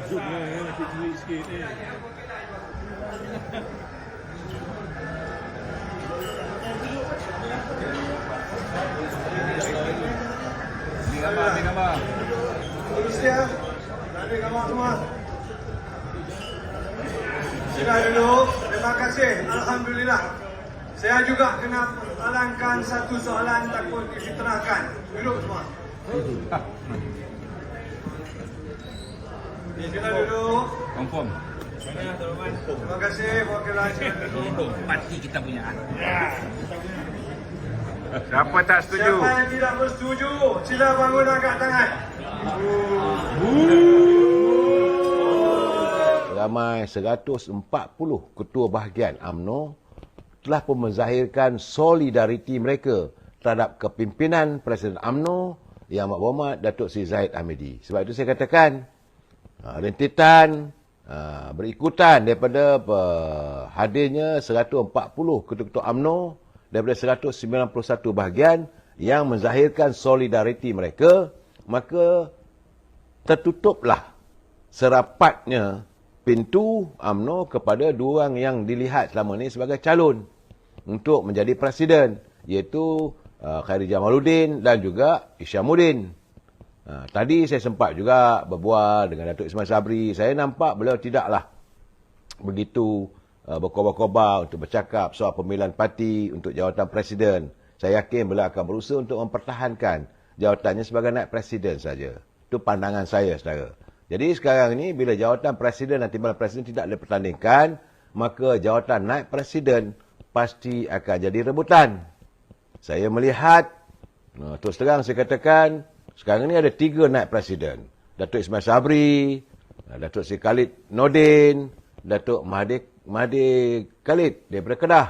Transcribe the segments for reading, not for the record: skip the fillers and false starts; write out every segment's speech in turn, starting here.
Zoomnya masih sulit sikit ni. Ambil gambar. Terus dia. Ambil gambar semua. Sila duduk. Terima kasih. Alhamdulillah. Saya juga kena alangkan satu soalan takut difitnahkan. Duduk semua. Sila duduk. Confirm. Terima kasih perwakilan. Parti kita punya. Siapa tak setuju? Siapa yang tidak bersetuju, sila bangun angkat tangan. Ramai 140 ketua bahagian UMNO telah pun menzahirkan solidariti mereka terhadap kepimpinan Presiden UMNO Yang Amat Berhormat Datuk Seri Zahid Hamidi. Sebab itu saya katakan rentetan berikutan daripada hadirnya 140 ketua-ketua UMNO daripada 191 bahagian yang menzahirkan solidariti mereka, maka tertutuplah serapatnya pintu UMNO kepada dua orang yang dilihat selama ini sebagai calon untuk menjadi presiden, iaitu Khairi Jamaluddin dan juga Isyamuddin. Tadi saya sempat juga berbual dengan Datuk Ismail Sabri. Saya nampak beliau tidaklah begitu berkobar-kobar untuk bercakap soal pemilihan parti untuk jawatan presiden. Saya yakin beliau akan berusaha untuk mempertahankan jawatannya sebagai naib presiden saja. Itu pandangan saya, saudara. Jadi sekarang ini bila jawatan presiden dan timbalan presiden tidak dipertandingkan, maka jawatan naib presiden pasti akan jadi rebutan. Saya melihat, terus terang saya katakan, sekarang ini ada 3 naib presiden. Datuk Ismail Sabri, Datuk Seri Khalid Nordin, Datuk Mahathir Khalid daripada Kedah.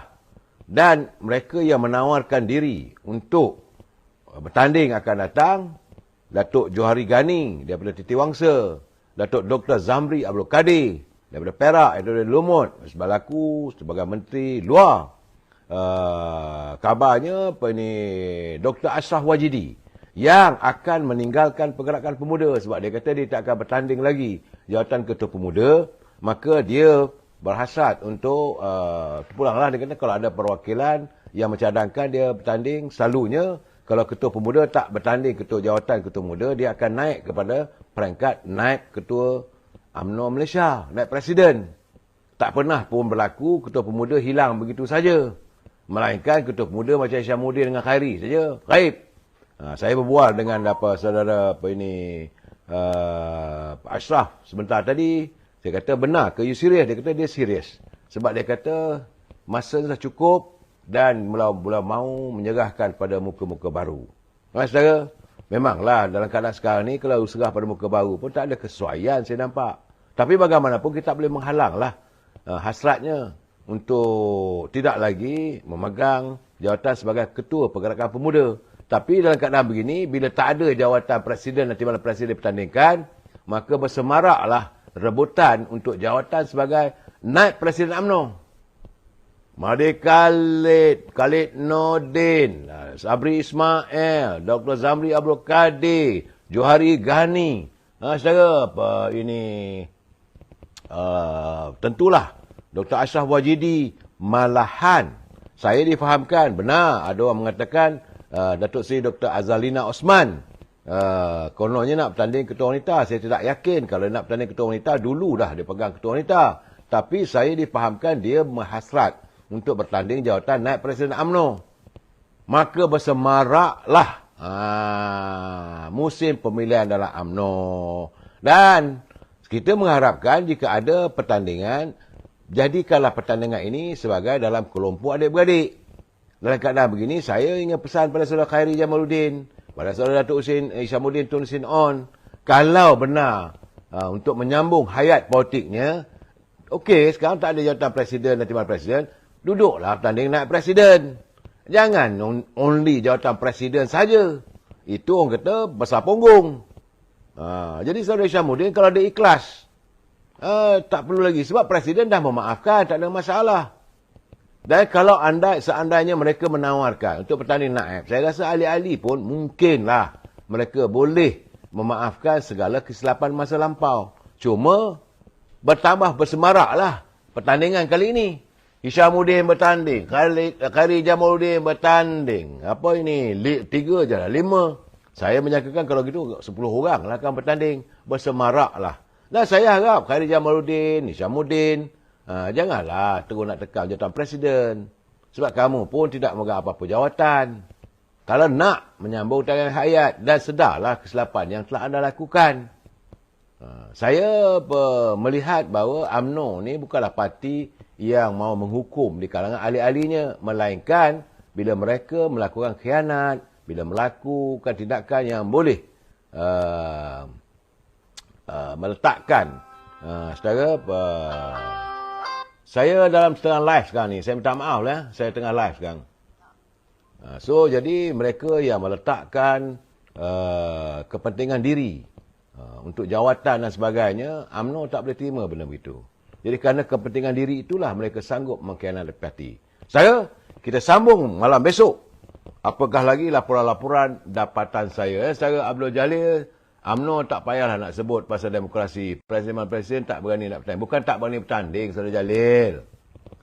Dan mereka yang menawarkan diri untuk bertanding akan datang, Datuk Johari Ghani daripada Titi Wangsa, Datuk Dr. Zamri Abdul Kadir daripada Perak, daripada Lumut, sebalaku sebagai Menteri Luar. Kabarnya Dr. Ashraf Wajidi yang akan meninggalkan pergerakan pemuda sebab dia kata dia tak akan bertanding lagi jawatan ketua pemuda, maka dia berhasrat untuk pulanglah. Dia kata kalau ada perwakilan yang mencadangkan dia bertanding, selalunya kalau ketua pemuda tak bertanding ketua jawatan ketua pemuda, dia akan naik kepada peringkat naib ketua UMNO Malaysia, naib presiden. Tak pernah pun berlaku ketua pemuda hilang begitu saja. Melainkan ketua pemuda macam Isyamuddin dengan Khairi saja, gaib. Saya berbual dengan saudara Ashraf sebentar tadi. Saya kata, benar ke you serius? Dia kata dia serius. Sebab dia kata masa dah cukup dan mula mau menyerahkan pada muka-muka baru. Saudara, memanglah dalam keadaan sekarang ni kalau serah pada muka baru pun tak ada kesesuaian saya nampak. Tapi bagaimanapun kita boleh menghalanglah hasratnya untuk tidak lagi memegang jawatan sebagai ketua pergerakan pemuda. Tapi dalam keadaan begini, bila tak ada jawatan presiden dan timbalan presiden dipertandingkan, maka bersemaraklah rebutan untuk jawatan sebagai naib presiden UMNO. Mahathir Khalid Nordin, Sabri Ismail, Dr. Zamri Abdul Kadir, Johari Ghani. Saudara, tentulah Dr. Ashraf Wajidi. Malahan saya difahamkan, benar ada orang mengatakan Datuk Seri Dr. Azalina Osman kononnya nak bertanding ketua wanita. Saya tidak yakin kalau nak bertanding ketua wanita, dulu dah dia pegang ketua wanita. Tapi saya difahamkan dia menghasrat untuk bertanding jawatan naib presiden UMNO. Maka bersemaraklah musim pemilihan dalam UMNO. Dan kita mengharapkan jika ada pertandingan, jadikanlah pertandingan ini sebagai dalam kelompok adik-beradik. Dalam keadaan begini, saya ingin pesan pada saudara Khairi Jamaluddin, pada saudara Datuk Isyamuddin Tun Sin On, kalau benar untuk menyambung hayat politiknya, okey, sekarang tak ada jawatan presiden dan timbalan presiden, duduklah bertanding naib presiden. Jangan only jawatan presiden saja. Itu orang kata besar punggung. Jadi saudara Isyamuddin kalau dia ikhlas, tak perlu lagi. Sebab presiden dah memaafkan, tak ada masalah. Dan kalau seandainya mereka menawarkan untuk bertanding naib, saya rasa ahli-ahli pun mungkinlah mereka boleh memaafkan segala kesilapan masa lampau. Cuma bertambah bersemaraklah pertandingan kali ini. Hishamuddin bertanding, Khairi Jamaluddin bertanding. Apa ini? 3 je lah, 5. Saya menyangkakan kalau gitu 10 orang lah akan bertanding. Bersemaraklah. Dan saya harap Khairi Jamaluddin, Hishamuddin, janganlah terus nak tekan jawatan presiden. Sebab kamu pun tidak memegang apa-apa jawatan. Kalau nak menyambung tangan hayat dan sedarlah kesilapan yang telah anda lakukan. Saya melihat bahawa UMNO ni bukanlah parti yang mau menghukum di kalangan ahli-ahlinya. Melainkan bila mereka melakukan khianat, bila melakukan tindakan yang boleh meletakkan saya dalam setengah live sekarang ni. Saya minta maaf lah, saya tengah live sekarang. So, jadi mereka yang meletakkan kepentingan diri untuk jawatan dan sebagainya, UMNO tak boleh terima benda begitu. Jadi kerana kepentingan diri itulah mereka sanggup mengkhianati parti. Kita sambung malam besok. Apakah lagi laporan-laporan dapatan saya. Saya Abdul Jalil, UMNO tak payahlah nak sebut pasal demokrasi. Presiden tak berani nak bertanding. Bukan tak berani bertanding, Saudara Jalil.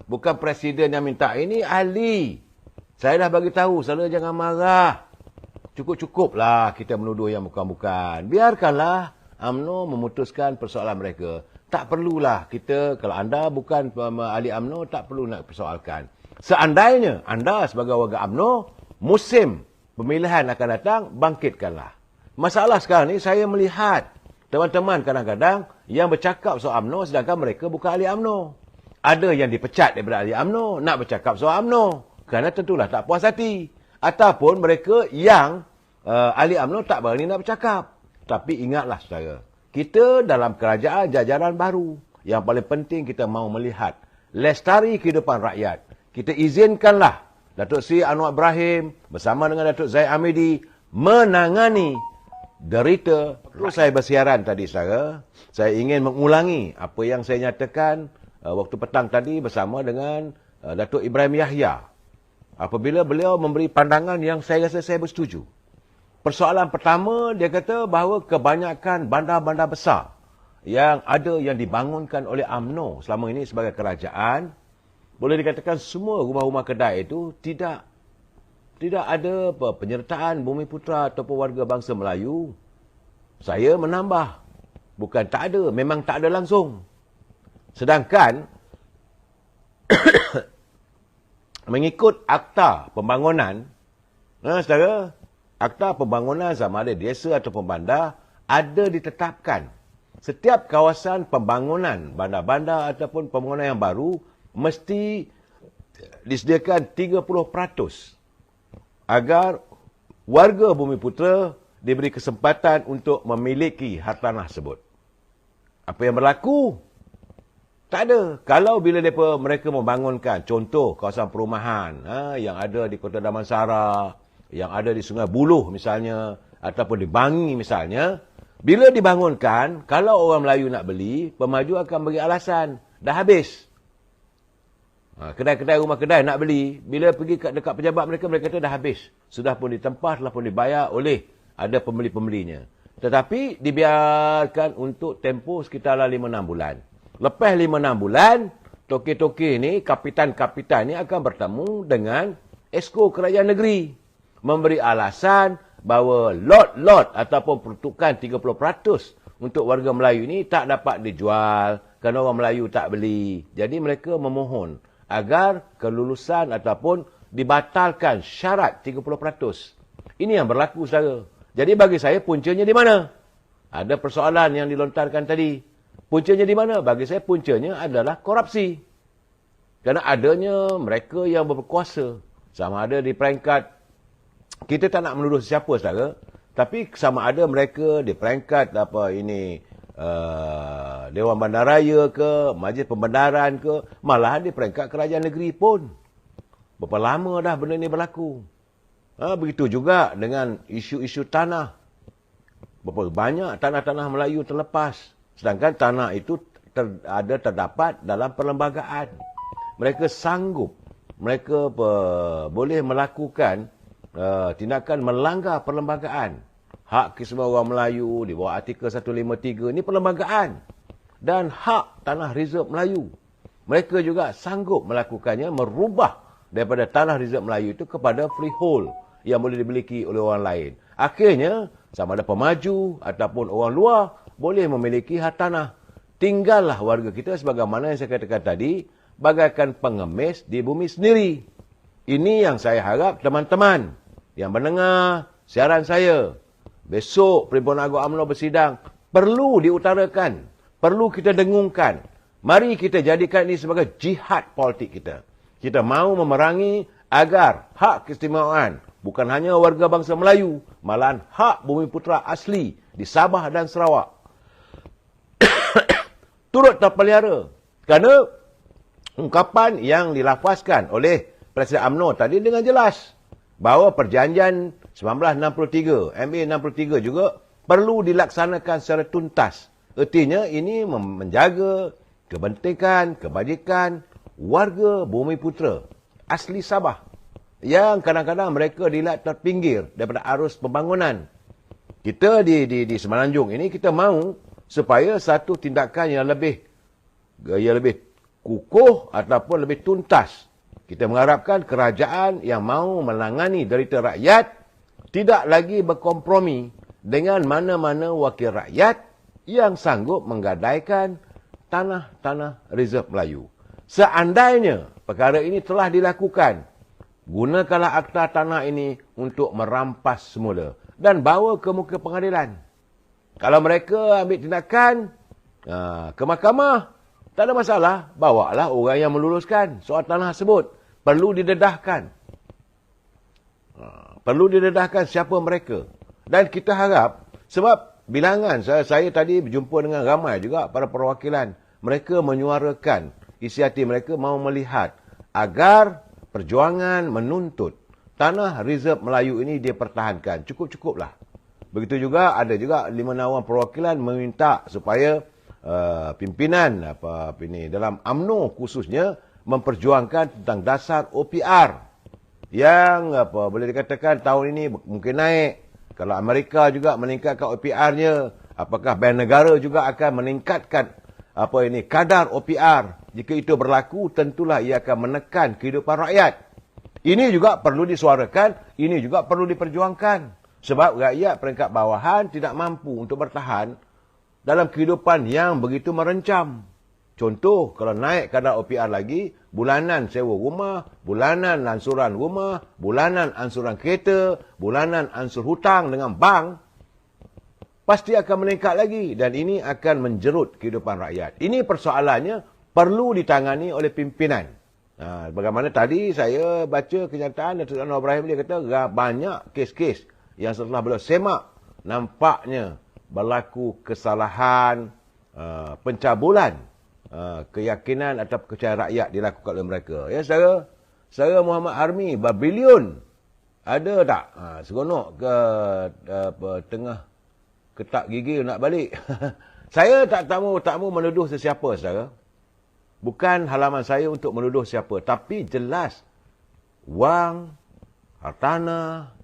Bukan presiden yang minta. Ini ahli. Saya dah bagi tahu, saudara jangan marah. Cukup-cukuplah kita menuduh yang bukan-bukan. Biarkanlah UMNO memutuskan persoalan mereka. Tak perlulah kita, kalau anda bukan ahli UMNO, tak perlu nak persoalkan. Seandainya anda sebagai warga UMNO, musim pemilihan akan datang, bangkitkanlah. Masalah sekarang ni, saya melihat teman-teman kadang-kadang yang bercakap soal UMNO, sedangkan mereka bukan ahli UMNO. Ada yang dipecat daripada ahli UMNO, nak bercakap soal UMNO. Kerana tentulah tak puas hati. Ataupun mereka yang ahli UMNO tak berani nak bercakap. Tapi ingatlah saudara, kita dalam kerajaan jajaran baru. Yang paling penting kita mahu melihat lestari kehidupan rakyat. Kita izinkanlah Datuk Seri Anwar Ibrahim bersama dengan Datuk Zahid Hamidi menangani derita. Terus saya bersiaran tadi saudara. Saya ingin mengulangi apa yang saya nyatakan waktu petang tadi bersama dengan Datuk Ibrahim Yahya. Apabila beliau memberi pandangan yang saya rasa saya bersetuju. Persoalan pertama, dia kata bahawa kebanyakan bandar-bandar besar yang ada yang dibangunkan oleh UMNO selama ini sebagai kerajaan, boleh dikatakan semua rumah-rumah kedai itu tidak ada penyertaan Bumiputera ataupun warga bangsa Melayu. Saya menambah. Bukan tak ada, memang tak ada langsung. Sedangkan mengikut akta pembangunan, saudara, akta pembangunan sama ada desa atau bandar ada ditetapkan. Setiap kawasan pembangunan bandar-bandar ataupun pembangunan yang baru mesti disediakan 30% agar warga Bumiputera diberi kesempatan untuk memiliki hartanah tersebut. Apa yang berlaku? Tak ada. Kalau bila mereka membangunkan, contoh kawasan perumahan yang ada di Kota Damansara, yang ada di Sungai Buloh misalnya, ataupun di Bangi misalnya, bila dibangunkan, kalau orang Melayu nak beli, pemaju akan beri alasan, dah habis. Kedai-kedai, rumah kedai nak beli, bila pergi dekat pejabat mereka, mereka kata dah habis. Sudah pun ditempah, telah pun dibayar oleh ada pembeli-pembelinya. Tetapi dibiarkan untuk tempoh sekitar 5-6 bulan. Lepas 5-6 bulan, toke-toke ni, kapitan-kapitan ni akan bertemu dengan Esko Kerajaan Negeri. Memberi alasan bahawa lot-lot ataupun peruntukan 30% untuk warga Melayu ni tak dapat dijual kerana orang Melayu tak beli. Jadi mereka memohon agar kelulusan ataupun dibatalkan syarat 30%. Ini yang berlaku saudara. Jadi bagi saya puncanya di mana? Ada persoalan yang dilontarkan tadi. Puncanya di mana? Bagi saya puncanya adalah korupsi. Kerana adanya mereka yang berkuasa. Sama ada di peringkat, kita tak nak menuduh sesiapa saudara, tapi sama ada mereka di peringkat Dewan Bandaraya ke, Majlis Pembenaran ke, malahan di peringkat kerajaan negeri pun. Berapa lama dah benda ni berlaku? Begitu juga dengan isu-isu tanah. Berapa banyak tanah-tanah Melayu terlepas. Sedangkan tanah itu terdapat dalam perlembagaan. Mereka sanggup, mereka boleh melakukan tindakan melanggar perlembagaan. Hak kesemuanya orang Melayu di bawah artikel 153 ini perlembagaan. dan hak tanah reserve Melayu. Mereka juga sanggup melakukannya, merubah daripada tanah reserve Melayu itu kepada freehold yang boleh dimiliki oleh orang lain. Akhirnya, sama ada pemaju ataupun orang luar boleh memiliki hak tanah. Tinggallah warga kita sebagaimana yang saya katakan tadi, bagaikan pengemis di bumi sendiri. Ini yang saya harap teman-teman yang mendengar siaran saya. Besok Perhimpunan Agung UMNO bersidang, perlu diutarakan, perlu kita dengungkan. Mari kita jadikan ini sebagai jihad politik kita. Kita mahu memerangi agar hak keistimewaan bukan hanya warga bangsa Melayu, malahan hak bumi putera asli di Sabah dan Sarawak turut terpelihara. Kerana ungkapan yang dilafazkan oleh Presiden UMNO tadi dengan jelas bahawa perjanjian 1963, MA 63 juga perlu dilaksanakan secara tuntas. Artinya ini menjaga kepentingan, kebajikan warga bumi putera asli Sabah yang kadang-kadang mereka dilihat terpinggir daripada arus pembangunan. Kita di Semenanjung ini kita mahu supaya satu tindakan yang lebih kukuh ataupun lebih tuntas. Kita mengharapkan kerajaan yang mahu menangani derita rakyat tidak lagi berkompromi dengan mana-mana wakil rakyat yang sanggup menggadaikan tanah-tanah reserve Melayu. Seandainya perkara ini telah dilakukan, gunakanlah akta tanah ini untuk merampas semula dan bawa ke muka pengadilan. Kalau mereka ambil tindakan ke mahkamah, tak ada masalah. Bawalah orang yang meluluskan soal tanah tersebut. Perlu didedahkan. Perlu didedahkan siapa mereka. Dan kita harap, sebab bilangan saya tadi berjumpa dengan ramai juga para perwakilan. Mereka menyuarakan isi hati mereka mahu melihat agar perjuangan menuntut tanah reserve Melayu ini dipertahankan. Cukup-cukuplah. Begitu juga ada juga 5 naungan perwakilan meminta supaya pimpinan dalam UMNO khususnya memperjuangkan tentang dasar OPR yang boleh dikatakan tahun ini mungkin naik. Kalau Amerika juga meningkatkan OPR-nya, apakah Bank Negara juga akan meningkatkan kadar OPR? Jika itu berlaku, tentulah ia akan menekan kehidupan rakyat. Ini juga perlu disuarakan, ini juga perlu diperjuangkan. Sebab rakyat peringkat bawahan tidak mampu untuk bertahan dalam kehidupan yang begitu merencam. Contoh, kalau naik kadar OPR lagi, bulanan sewa rumah, bulanan ansuran rumah, bulanan ansuran kereta, bulanan ansur hutang dengan bank, pasti akan meningkat lagi. Dan ini akan menjerut kehidupan rakyat. Ini persoalannya perlu ditangani oleh pimpinan. Bagaimana tadi saya baca kenyataan Datuk Anwar Ibrahim, dia kata banyak kes-kes yang setelah beliau semak, nampaknya berlaku kesalahan, pencabulan keyakinan atau kepercayaan rakyat dilakukan oleh mereka. Ya, saudara Muhammad Armi berbilion ada tak? Seronok ke tengah ketak gigi nak balik. Saya tak mahu menuduh sesiapa, saudara. Bukan halaman saya untuk menuduh siapa, tapi jelas wang, hartanah,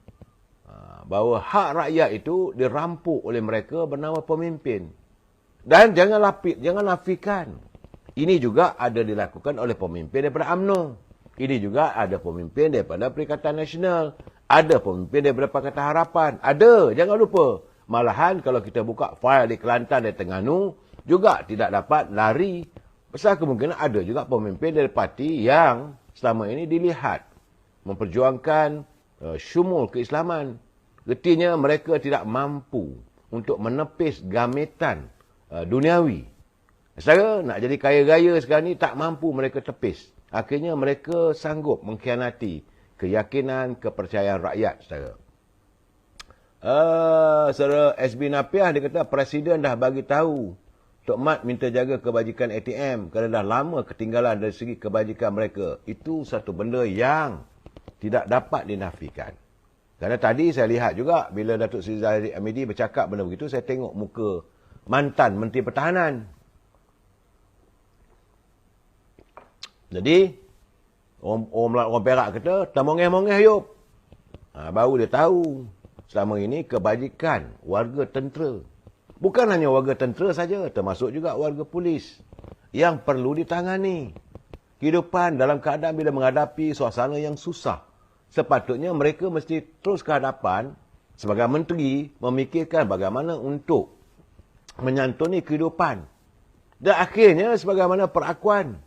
bahawa hak rakyat itu dirampok oleh mereka bernama pemimpin. Dan jangan nafikan. Ini juga ada dilakukan oleh pemimpin daripada UMNO. Ini juga ada pemimpin daripada Perikatan Nasional. Ada pemimpin daripada Pakatan Harapan. Ada, jangan lupa. Malahan kalau kita buka fail di Kelantan dan Terengganu, juga tidak dapat lari. Besar kemungkinan ada juga pemimpin dari parti yang selama ini dilihat memperjuangkan syumul keislaman. Artinya mereka tidak mampu untuk menepis gametan duniawi. Saudara, nak jadi kaya raya sekarang ni tak mampu mereka tepis. Akhirnya mereka sanggup mengkhianati keyakinan, kepercayaan rakyat, saudara. Saudara SB Napiah, dia kata Presiden dah bagi tahu Tok Mat minta jaga kebajikan ATM kerana dah lama ketinggalan dari segi kebajikan mereka. Itu satu benda yang tidak dapat dinafikan. Kerana tadi saya lihat juga bila Datuk Seri Zahid Hamidi bercakap benda begitu, saya tengok muka mantan Menteri Pertahanan. Jadi, orang Perak kata, tak mongeh-mongeh yuk. Baru dia tahu selama ini kebajikan warga tentera Bukan hanya warga tentera saja, termasuk juga warga polis yang perlu ditangani. Kehidupan dalam keadaan bila menghadapi suasana yang susah, sepatutnya mereka mesti terus ke hadapan sebagai menteri memikirkan bagaimana untuk menyantuni kehidupan. Dan akhirnya sebagaimana perakuan.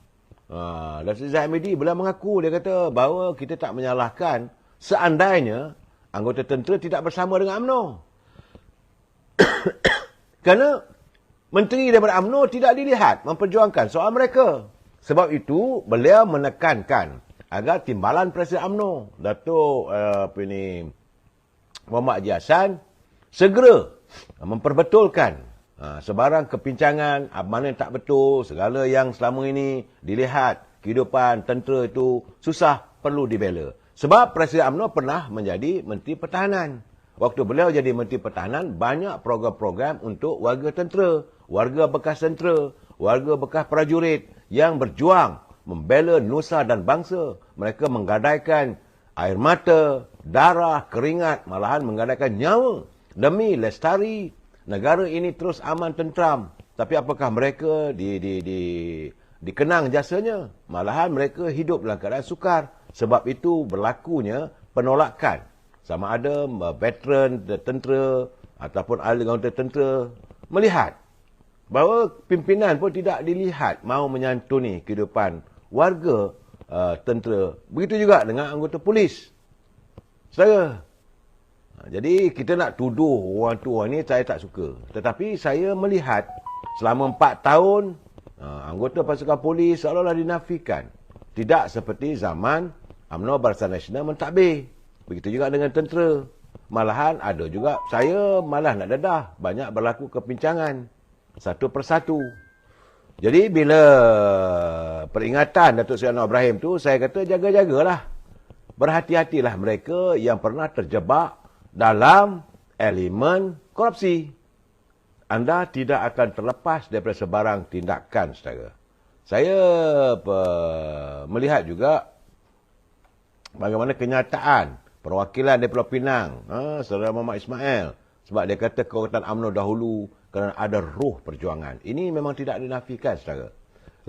Datuk Zahid Hamidi bila mengaku, dia kata bahawa kita tak menyalahkan seandainya anggota tentera tidak bersama dengan UMNO. Kerana menteri daripada UMNO tidak dilihat memperjuangkan soal mereka. Sebab itu, beliau menekankan agar timbalan Presiden UMNO, Datuk Muhammad Haji Hassan, segera memperbetulkan sebarang kepincangan, mana yang tak betul, segala yang selama ini dilihat, kehidupan tentera itu susah, perlu dibela. Sebab Presiden UMNO pernah menjadi Menteri Pertahanan. Waktu beliau jadi Menteri Pertahanan, banyak program-program untuk warga tentera, warga bekas tentera, warga bekas prajurit yang berjuang membela nusa dan bangsa. Mereka menggadaikan air mata, darah, keringat, malahan menggadaikan nyawa demi lestari negara ini terus aman tentram. Tapi apakah mereka dikenang jasanya? Malahan mereka hidup dalam keadaan sukar. Sebab itu berlakunya penolakan. Sama ada veteran tentera ataupun ahli anggota tentera melihat bahawa pimpinan pun tidak dilihat mahu menyantuni kehidupan warga tentera. Begitu juga dengan anggota polis. Saudara, jadi kita nak tuduh orang tua ni, saya tak suka. Tetapi saya melihat selama 4 tahun anggota pasukan polis seolah-olah dinafikan. Tidak seperti zaman UMNO Barisan Nasional mentadbir. Begitu juga dengan tentera. Malahan ada juga, saya malah nak dedah, banyak berlaku kepincangan satu persatu. Jadi bila peringatan Datuk Seri Anwar Ibrahim tu, saya kata jaga-jagalah. Berhati-hatilah mereka yang pernah terjebak dalam elemen korupsi. Anda tidak akan terlepas daripada sebarang tindakan, saudara. Saya melihat juga bagaimana kenyataan perwakilan di Pulau Pinang, Saudara Muhammad Ismail, sebab dia kata kekuatan UMNO dahulu kerana ada ruh perjuangan. Ini memang tidak dinafikan, saudara.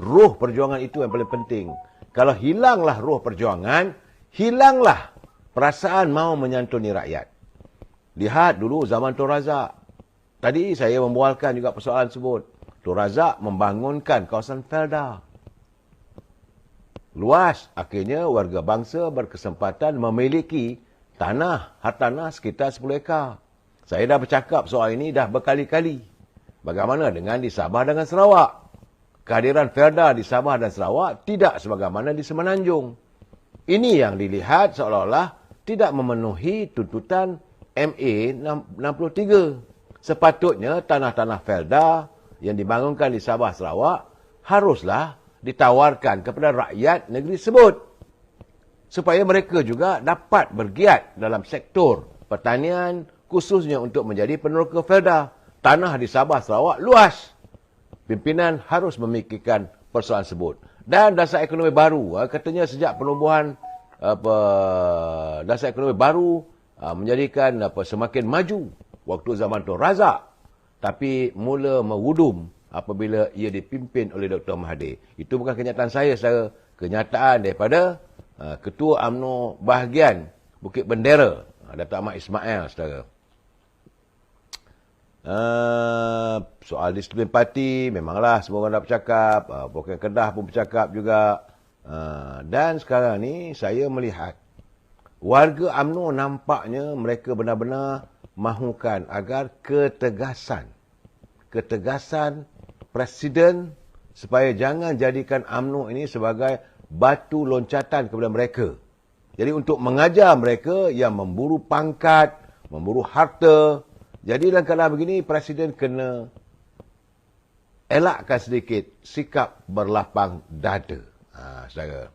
Ruh perjuangan itu yang paling penting. Kalau hilanglah ruh perjuangan, hilanglah perasaan mahu menyantuni rakyat. Lihat dulu zaman Tun Razak. Tadi saya membualkan juga persoalan tersebut. Tun Razak membangunkan kawasan Felda. Luas, akhirnya warga bangsa berkesempatan memiliki hartanah sekitar 10 ekar. Saya dah bercakap soal ini dah berkali-kali. Bagaimana dengan di Sabah dan Sarawak? Kehadiran Felda di Sabah dan Sarawak tidak sebagaimana di Semenanjung. Ini yang dilihat seolah-olah tidak memenuhi tuntutan MA 63. Sepatutnya tanah-tanah Felda yang dibangunkan di Sabah Sarawak haruslah ditawarkan kepada rakyat negeri tersebut, supaya mereka juga dapat bergiat dalam sektor pertanian, khususnya untuk menjadi peneroka Felda. Tanah di Sabah Sarawak luas. Pimpinan harus memikirkan persoalan tersebut. Dan dasar ekonomi baru, katanya sejak penubuhan dasar ekonomi baru menjadikan semakin maju waktu zaman Tun Razak, tapi mula mewudum apabila ia dipimpin oleh Dr. Mahathir. Itu bukan kenyataan saya, saudara. Kenyataan daripada Ketua UMNO bahagian Bukit Bendera, Datuk Ahmad Ismail, saudara. Soal disiplin parti, memanglah semua orang dah bercakap. Pokok Kedah pun bercakap juga. Dan sekarang ni saya melihat warga UMNO nampaknya mereka benar-benar mahukan agar ketegasan Presiden supaya jangan jadikan UMNO ini sebagai batu loncatan kepada mereka. Jadi untuk mengajar mereka yang memburu pangkat, memburu harta. Jadi dalam keadaan begini, Presiden kena elakkan sedikit sikap berlapang dada. Saudara.